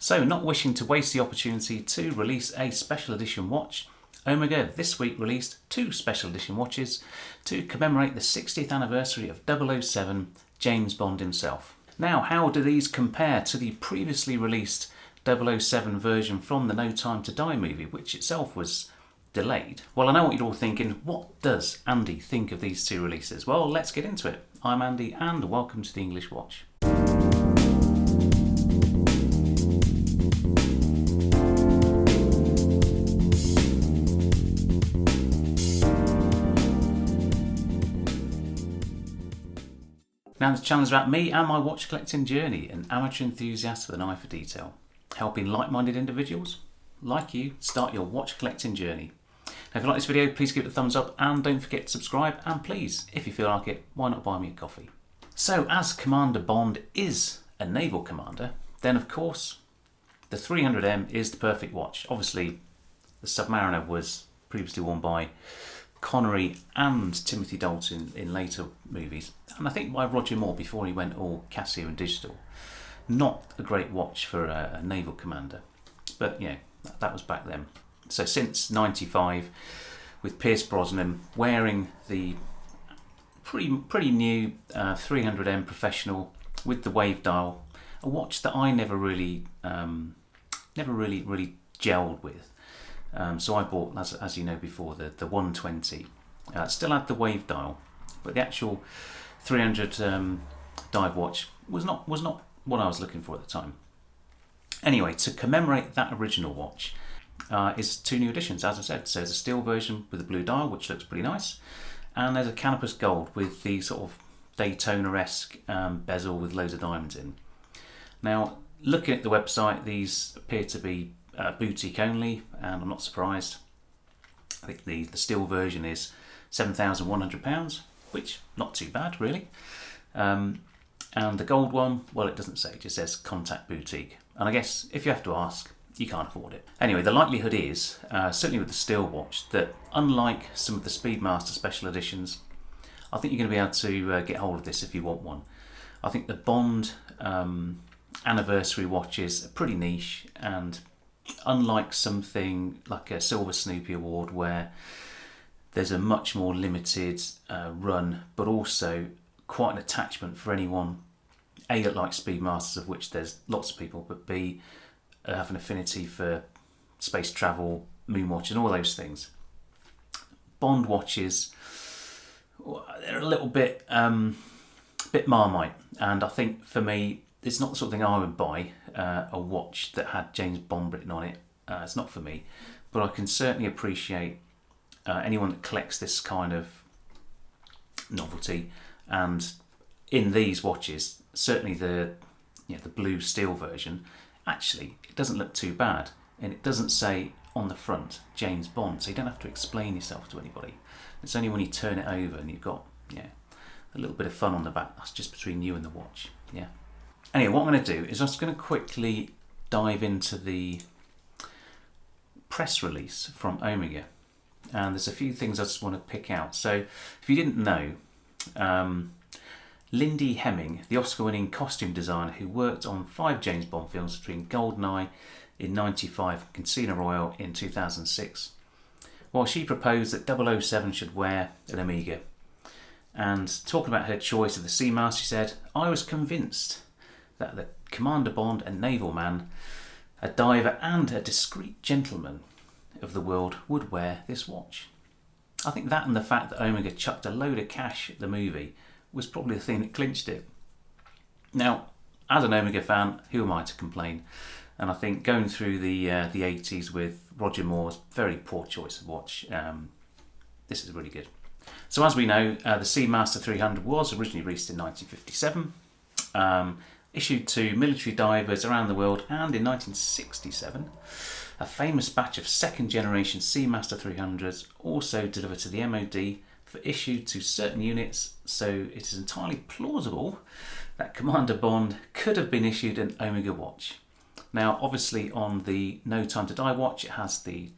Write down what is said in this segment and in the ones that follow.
So, not wishing to waste the opportunity to release a special edition watch, Omega this week released two special edition watches to commemorate the 60th anniversary of 007, James Bond himself. Now, how do these compare to the previously released 007 version from the No Time to Die movie, which itself was delayed? Well, I know what you're all thinking. What does Andy think of these two releases? Well, let's get into it. I'm Andy and welcome to the English Watch. Now this channel is about me and my watch collecting journey, an amateur enthusiast with an eye for detail, helping like-minded individuals like you start your watch collecting journey. Now if you like this video, please give it a thumbs up and don't forget to subscribe, and please, if you feel like it, why not buy me a coffee? So as Commander Bond is a naval commander, then of course the 300M is the perfect watch. Obviously the Submariner was previously worn by Connery and Timothy Dalton in later movies, and I think by Roger Moore before he went all Casio and digital. Not a great watch for a naval commander, but yeah, that was back then. So since '95, with Pierce Brosnan wearing the pretty new 300M Professional with the wave dial, a watch that I never really gelled with. So I bought, as you know before, the 120. Still had the wave dial, but the actual 300 dive watch was not what I was looking for at the time. Anyway, to commemorate that original watch is two new editions, as I said. So there's a steel version with a blue dial, which looks pretty nice, and there's a Canopus Gold with the sort of Daytona-esque bezel with loads of diamonds in. Now, looking at the website, these appear to be boutique only, and I'm not surprised. I think the steel version is £7,100, which not too bad really. And the gold one, well, it doesn't say, it just says contact boutique. And I guess if you have to ask, you can't afford it. Anyway, the likelihood is, certainly with the steel watch, that unlike some of the Speedmaster special editions, I think you're going to be able to get hold of this if you want one. I think the Bond anniversary watches are pretty niche, and unlike something like a Silver Snoopy Award where there's a much more limited run, but also quite an attachment for anyone, A, that likes Speedmasters, of which there's lots of people, but B, have an affinity for space travel, moon watch and all those things. Bond watches, they're a little bit Marmite, and I think for me it's not the sort of thing I would buy, a watch that had James Bond written on it. It's not for me, but I can certainly appreciate anyone that collects this kind of novelty. And in these watches, certainly the blue steel version, actually it doesn't look too bad, and it doesn't say on the front James Bond, so you don't have to explain yourself to anybody. It's only when you turn it over and you've got a little bit of fun on the back. That's just between you and the watch. Anyway, what I'm going to do is I'm just going to quickly dive into the press release from Omega, and there's a few things I just want to pick out. So if you didn't know, Lindy Hemming, the Oscar-winning costume designer who worked on 5 James Bond films between GoldenEye in '95 and Casino Royale in 2006, well, she proposed that 007 should wear an Omega. And talking about her choice of the Seamaster, she said, "I was convinced that the Commander Bond, a naval man, a diver and a discreet gentleman of the world would wear this watch." I think that and the fact that Omega chucked a load of cash at the movie was probably the thing that clinched it. Now, as an Omega fan, who am I to complain? And I think going through the 80s with Roger Moore's very poor choice of watch, this is really good. So as we know, the Seamaster 300 was originally released in 1957, issued to military divers around the world, and in 1967 a famous batch of second generation Seamaster 300s also delivered to the MOD for issue to certain units, so it is entirely plausible that Commander Bond could have been issued an Omega watch. Now obviously on the No Time to Die watch it has the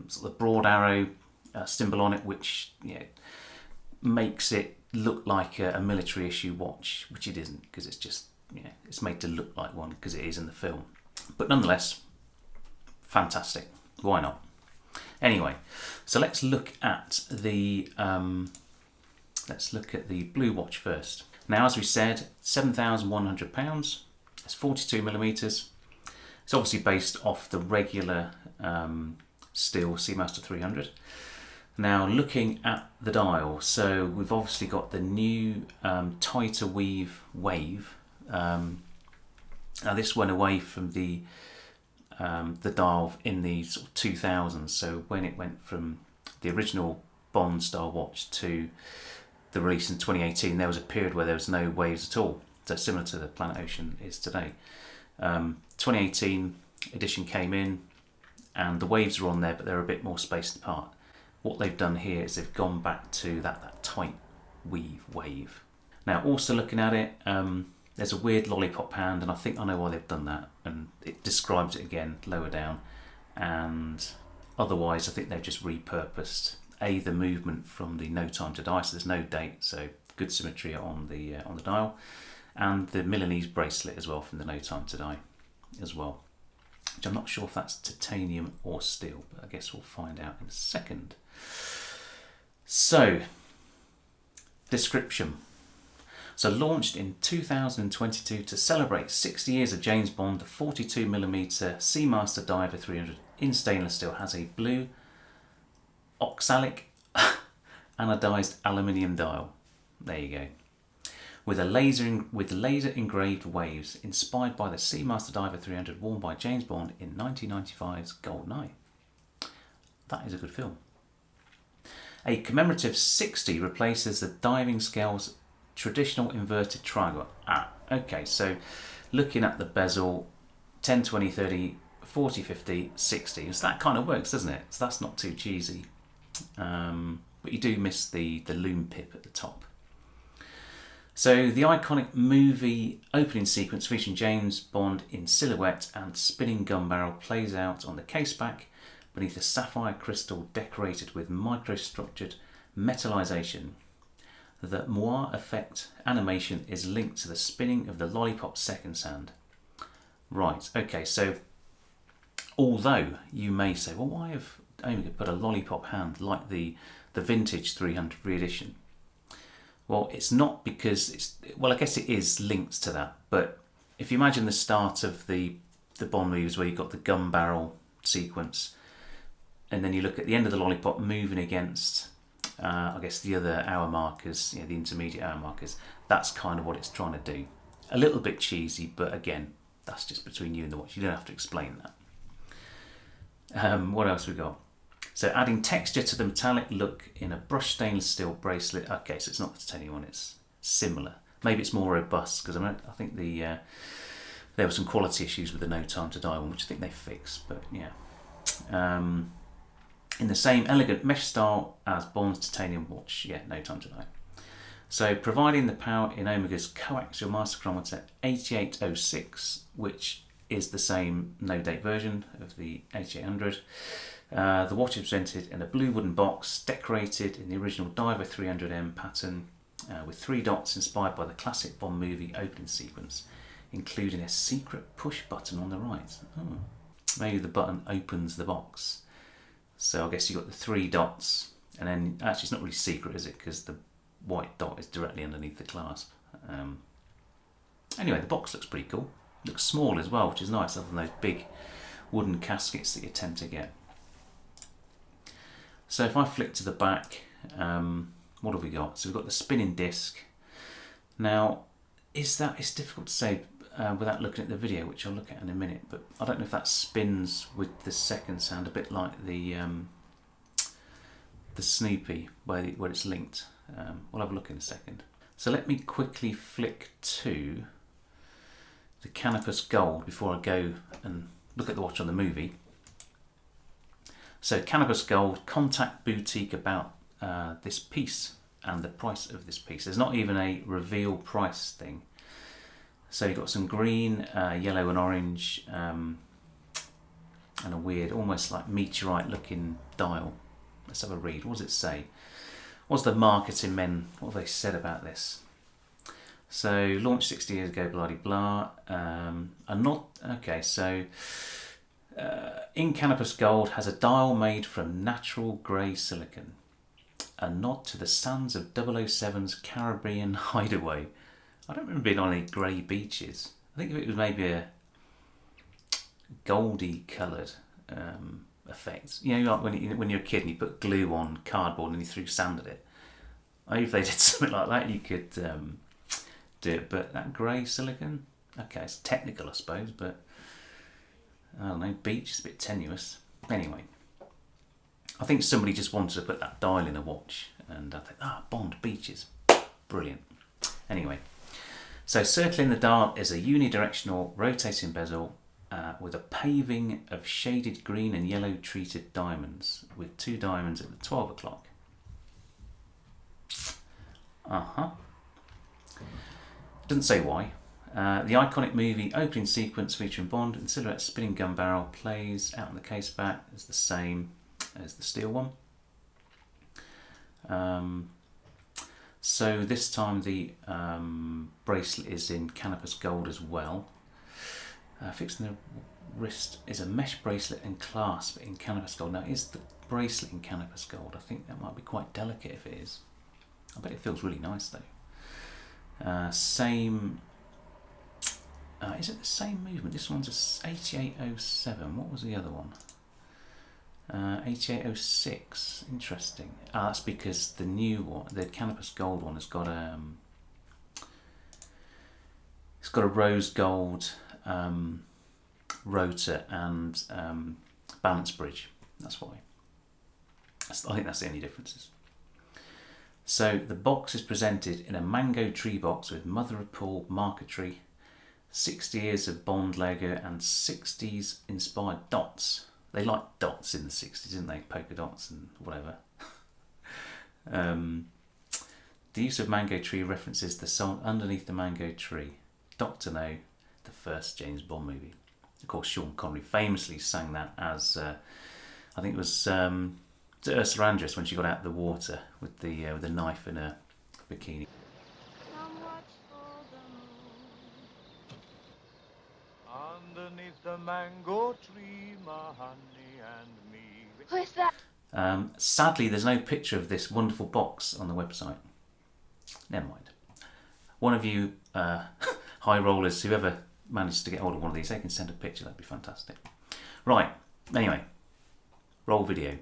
sort of broad arrow symbol on it, which makes it look like a military issue watch, which it isn't, because it's just it's made to look like one because it is in the film. But nonetheless, fantastic. Why not? Anyway, so let's look at the blue watch first. Now, as we said, £7,100. It's 42mm. It's obviously based off the regular steel Seamaster 300. Now, looking at the dial, so we've obviously got the new tighter weave wave. Now, this went away from the dial in the sort of 2000s. So when it went from the original Bond style watch to the release in 2018, there was a period where there was no waves at all. So similar to the Planet Ocean is today. 2018 edition came in, and the waves are on there, but they're a bit more spaced apart. What they've done here is they've gone back to that tight weave wave. Now, also looking at it, there's a weird lollipop hand, and I think I know why they've done that, and it describes it again lower down. And otherwise, I think they've just repurposed the movement from the No Time to Die, so there's no date, so good symmetry on the dial, and the Milanese bracelet as well from the No Time to Die as well, which I'm not sure if that's titanium or steel, but I guess we'll find out in a second. So, description. So, launched in 2022 to celebrate 60 years of James Bond, the 42mm Seamaster Diver 300 in stainless steel has a blue oxalic anodized aluminium dial. There you go. With laser engraved waves inspired by the Seamaster Diver 300 worn by James Bond in 1995's GoldenEye. That is a good film. A commemorative 60 replaces the diving scale's traditional inverted triangle. Okay, so looking at the bezel, 10, 20, 30, 40, 50, 60. So that kind of works, doesn't it? So that's not too cheesy. But you do miss the loom pip at the top. So the iconic movie opening sequence featuring James Bond in silhouette and spinning gun barrel plays out on the caseback beneath a sapphire crystal decorated with microstructured metallization. The moire effect animation is linked to the spinning of the lollipop seconds hand. Right, okay, so although you may say, well, why have Omega put a lollipop hand like the vintage 300 re-edition? Well, it's not because I guess it is linked to that, but if you imagine the start of the Bond movies where you've got the gun barrel sequence, and then you look at the end of the lollipop moving against, I guess, the other hour markers, the intermediate hour markers, that's kind of what it's trying to do. A little bit cheesy, but again, that's just between you and the watch. You don't have to explain that. What else we got? So adding texture to the metallic look in a brushed stainless steel bracelet. Okay, so it's not the titanium one, it's similar. Maybe it's more robust, because I think there were some quality issues with the No Time to Die one, which I think they fixed, but yeah. In the same elegant mesh style as Bond's titanium watch, No Time to Die. So providing the power in Omega's coaxial master chronometer 8806, which is the same no-date version of the 8800. The watch is presented in a blue wooden box decorated in the original Diver 300M pattern with 3 dots inspired by the classic Bond movie opening sequence, including a secret push button on the right. Oh, maybe the button opens the box. So I guess you've got the 3 dots, and then actually it's not really secret, is it? Because the white dot is directly underneath the clasp. Anyway, the box looks pretty cool. It looks small as well, which is nice, other than those big wooden caskets that you tend to get. So if I flick to the back, what have we got? So we've got the spinning disc. Now, it's difficult to say without looking at the video, which I'll look at in a minute, but I don't know if that spins with the second sound, a bit like the Snoopy, where it's linked. We'll have a look in a second. So let me quickly flick to the Canopus Gold before I go and look at the watch on the movie. So Canopus Gold, contact boutique about this piece and the price of this piece. There's not even a reveal price thing. So you've got some green, yellow and orange, and a weird, almost like meteorite looking dial. Let's have a read. What does it say? What's the marketing men, what have they said about this? So launched 60 years ago, blah de blah. Okay, so in Canopus Gold has a dial made from natural grey silicon. A nod to the sands of 007's Caribbean hideaway. I don't remember being on any grey beaches. I think it was maybe a goldy coloured effect. You know, like when you're a kid and you put glue on cardboard and you threw sand at it. Maybe if they did something like that, you could do it. But that grey silicon, okay, it's technical, I suppose, but I don't know, beach is a bit tenuous. Anyway, I think somebody just wanted to put that dial in a watch, and I think, Bond, beaches, brilliant. Anyway, so circling the dial is a unidirectional rotating bezel with a paving of shaded green and yellow treated diamonds, with 2 diamonds at the 12 o'clock. Doesn't say why. The iconic movie opening sequence featuring Bond and silhouette spinning gun barrel plays out on the case back is the same as the steel one. So this time the bracelet is in Canopus Gold as well. Fixing the wrist is a mesh bracelet and clasp in Canopus Gold. Now, is the bracelet in Canopus Gold? I think that might be quite delicate if it is. I bet it feels really nice though. Same. Is it the same movement? This one's a 8807. What was the other one? 8806. Interesting. That's because the new one, the Canopus Gold one, has got it's got a rose gold rotor and balance bridge. That's why. I think that's the only differences. So the box is presented in a mango tree box with mother of pearl marquetry, 60 years of Bond Lego and 60s inspired dots. They liked dots in the 60s, didn't they? Polka dots and whatever. The use of mango tree references the song Underneath the Mango Tree, Dr. No, the first James Bond movie. Of course, Sean Connery famously sang that as, I think it was Ursula Andress when she got out of the water with the knife in her bikini. Underneath the mango tree, my honey and me. Who's that? Sadly, there's no picture of this wonderful box on the website. Never mind. One of you high rollers, whoever manages to get hold of one of these, they can send a picture. That'd be fantastic. Right. Anyway, roll video.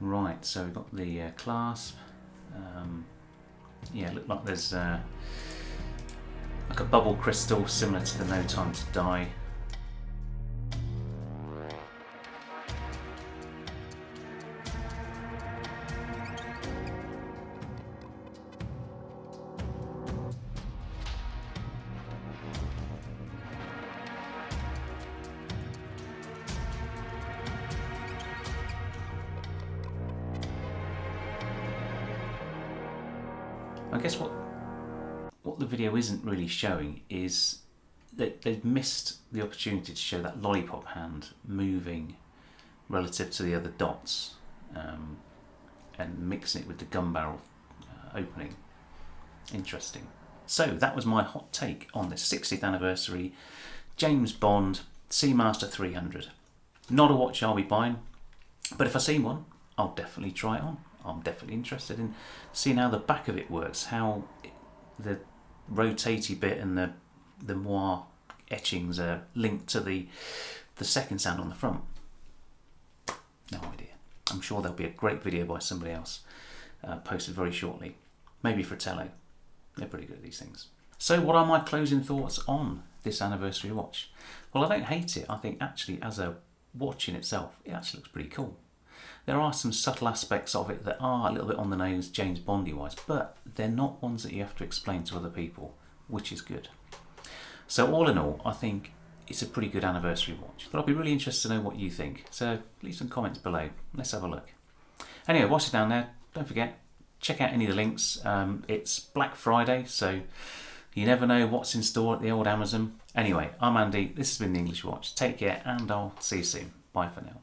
Right. So we've got the clasp. Yeah, look like there's like a bubble crystal similar to the No Time to Die. I guess what the video isn't really showing is that they've missed the opportunity to show that lollipop hand moving relative to the other dots and mixing it with the gun barrel opening. Interesting. So that was my hot take on the 60th anniversary James Bond Seamaster 300. Not a watch I'll be buying, but if I see one, I'll definitely try it on. I'm definitely interested in seeing how the back of it works, how the rotatey bit and the moire etchings are linked to the second sound on the front. No idea. I'm sure there'll be a great video by somebody else posted very shortly. Maybe Fratello. They're pretty good at these things. So what are my closing thoughts on this anniversary watch? Well, I don't hate it. I think actually as a watch in itself, it actually looks pretty cool. There are some subtle aspects of it that are a little bit on the nose James Bondy wise, but they're not ones that you have to explain to other people, which is good. So all in all, I think it's a pretty good anniversary watch. But I'll be really interested to know what you think. So leave some comments below. Let's have a look. Anyway, watch it down there. Don't forget, check out any of the links. It's Black Friday, so you never know what's in store at the old Amazon. Anyway, I'm Andy. This has been The English Watch. Take care, and I'll see you soon. Bye for now.